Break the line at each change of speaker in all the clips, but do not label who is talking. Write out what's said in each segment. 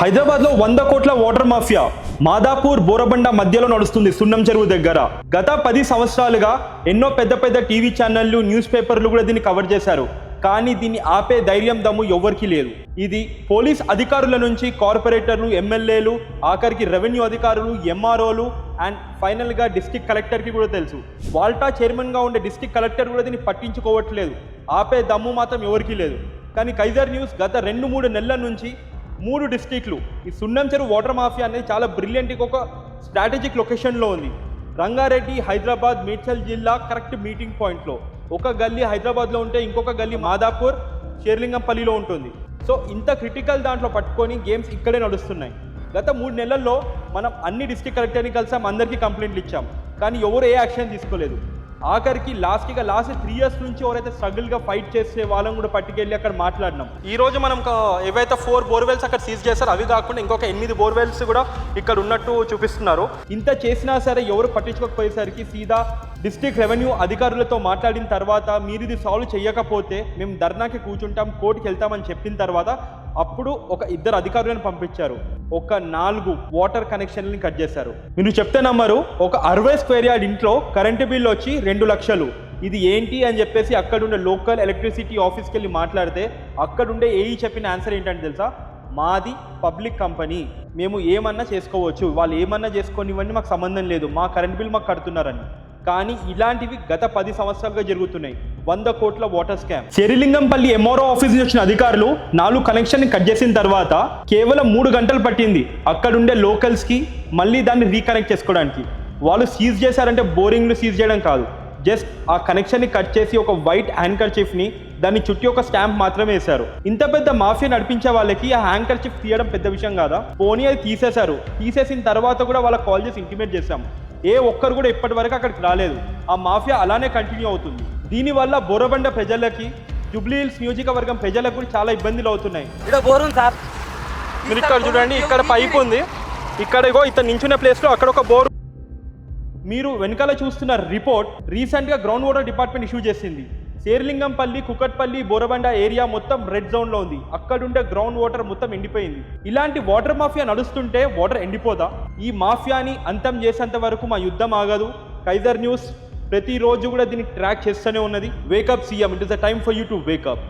హైదరాబాద్ లో 100 కోట్ల water mafia Madhapur Borabanda మధ్యలో నడుస్తుంది సున్నం చెరువు దగ్గర. గత 10 సంవత్సరాలుగా ఎన్నో పెద్ద పెద్ద టీవీ ఛానళ్లు, న్యూస్ పేపర్లు కూడా దీన్ని కవర్ చేశారు. కానీ దీన్ని ఆపే ధైర్యం దమ్ము ఎవ్వరికీ లేదు. ఇది పోలీస్ అధికారుల నుంచి కార్పొరేటర్లు, ఎమ్మెల్యేలు, ఆఖరికి రెవెన్యూ అధికారులు, ఎంఆర్ఓలు అండ్ ఫైనల్గా డిస్ట్రిక్ట్ కలెక్టర్కి కూడా తెలుసు. వాల్టా చైర్మన్గా ఉండే డిస్ట్రిక్ట్ కలెక్టర్ కూడా దీన్ని పట్టించుకోవట్లేదు. ఆపే దమ్ము మాత్రం ఎవరికీ లేదు. కానీ కైజర్ న్యూస్ గత 2-3 నెలల నుంచి 3 డిస్ట్రిక్ట్లు ఈ సున్నం చెరువు వాటర్ మాఫియా అనేది చాలా బ్రిలియంట్గా ఒక స్ట్రాటజిక్ లొకేషన్లో ఉంది. రంగారెడ్డి, హైదరాబాద్, మేడ్చల్ జిల్లా కరెక్ట్ మీటింగ్ పాయింట్లో. ఒక గల్లీ హైదరాబాద్లో ఉంటే ఇంకొక గల్లీ మాదాపూర్, షేర్లింగంపల్లిలో ఉంటుంది. సో ఇంత క్రిటికల్ దాంట్లో పట్టుకొని గేమ్స్ ఇక్కడే నడుస్తున్నాయి. గత 3 నెలల్లో మనం అన్ని డిస్ట్రిక్ట్ కలెక్టర్ని కలిసాం, అందరికీ కంప్లైంట్లు ఇచ్చాం. కానీ ఎవరు ఏ యాక్షన్ తీసుకోలేదు. ఆఖరికి లాస్ట్ 3 ఇయర్స్ నుంచి ఎవరైతే స్ట్రగుల్గా ఫైట్ చేసే వాళ్ళని కూడా పట్టుకెళ్ళి అక్కడ మాట్లాడినాం. ఈ రోజు మనం ఏవైతే 4 బోర్వెల్స్ అక్కడ సీజ్ చేశారో అవి కాకుండా ఇంకొక 8 బోర్వెల్స్ కూడా ఇక్కడ ఉన్నట్టు చూపిస్తున్నారు. ఇంత చేసినా సరే ఎవరు పట్టించుకోకపోయేసరికి సీదా డిస్ట్రిక్ట్ రెవెన్యూ అధికారులతో మాట్లాడిన తర్వాత మీరు ఇది సాల్వ్ చేయకపోతే మేము ధర్నాకి కూర్చుంటాం, కోర్టుకి వెళ్తామని చెప్పిన తర్వాత అప్పుడు ఒక 2 అధికారులను పంపించారు. ఒక 4 వాటర్ కనెక్షన్లని కట్ చేశారు. మీరు చెప్తే నమ్మరు, ఒక 60 స్క్వేర్ యార్డ్ ఇంట్లో కరెంటు బిల్ వచ్చి 2 లక్షలు. ఇది ఏంటి అని చెప్పేసి అక్కడుండే లోకల్ ఎలక్ట్రిసిటీ ఆఫీస్కి వెళ్ళి మాట్లాడితే అక్కడుండే ఏఈ చెప్పిన ఆన్సర్ ఏంటంటే తెలుసా, మాది పబ్లిక్ కంపెనీ, మేము ఏమన్నా చేసుకోవచ్చు, వాళ్ళు ఏమన్నా చేసుకోనివ్వండి, మాకు సంబంధం లేదు, మా కరెంట్ బిల్ మాకు కడుతున్నారని. కానీ ఇలాంటివి గత 10 సంవత్సరాలుగా జరుగుతున్నాయి. 100 కోట్ల water scam. Serilingampally MRO office నుంచి వచ్చిన అధికారులు 4 కనెక్షన్ కట్ చేసిన తర్వాత కేవలం 3 గంటలు పట్టింది అక్కడుండే లోకల్స్కి మళ్ళీ దాన్ని రీకనెక్ట్ చేసుకోవడానికి. వాళ్ళు సీజ్ చేశారంటే బోరింగ్లు సీజ్ చేయడం కాదు, జస్ట్ ఆ కనెక్షన్ని కట్ చేసి ఒక వైట్ హ్యాంకర్ చిఫ్ని దాన్ని చుట్టి ఒక స్టాంప్ మాత్రమే వేశారు. ఇంత పెద్ద మాఫియా నడిపించే వాళ్ళకి ఆ హ్యాంకర్ చిఫ్ తీయడం పెద్ద విషయం కాదా? పోనీ అది తీసేశారు. తీసేసిన తర్వాత కూడా వాళ్ళకి కాల్ చేసి ఇంటిమేట్ చేశాం. ఏ ఒక్కరు కూడా ఇప్పటి వరకు అక్కడికి రాలేదు. ఆ మాఫియా అలానే కంటిన్యూ అవుతుంది. దీనివల్ల బోరబండ ప్రజలకి, జూబ్లీ హిల్స్ నియోజకవర్గం ప్రజలకు కూడా చాలా ఇబ్బందులు అవుతున్నాయి. మీరు ఇక్కడ చూడండి, ఇక్కడ పైప్ ఉంది, ఇక్కడ ఇతను నించున్న ప్లేస్లో అక్కడ ఒక బోర్. మీరు వెనకాల చూస్తున్న రిపోర్ట్ రీసెంట్గా గ్రౌండ్ వాటర్ డిపార్ట్మెంట్ ఇష్యూ చేసింది. షేర్లింగంపల్లి, కుకట్పల్లి, బోరబండ ఏరియా మొత్తం రెడ్ జోన్లో ఉంది. అక్కడుండే గ్రౌండ్ వాటర్ మొత్తం ఎండిపోయింది. ఇలాంటి వాటర్ మాఫియా నడుస్తుంటే వాటర్ ఎండిపోదా? ఈ మాఫియాని అంతం చేసేంత వరకు మా యుద్ధం ఆగదు. కైజర్ న్యూస్ ప్రతిరోజు కూడా దీన్ని ట్రాక్ చేస్తూనే ఉన్నది. Wake up CM, it is the time for you to wake up.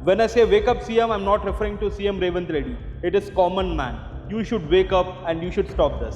When I say wake up CM, I'm not referring to CM Revanth Reddy. It is common man. You should wake up and you should stop this.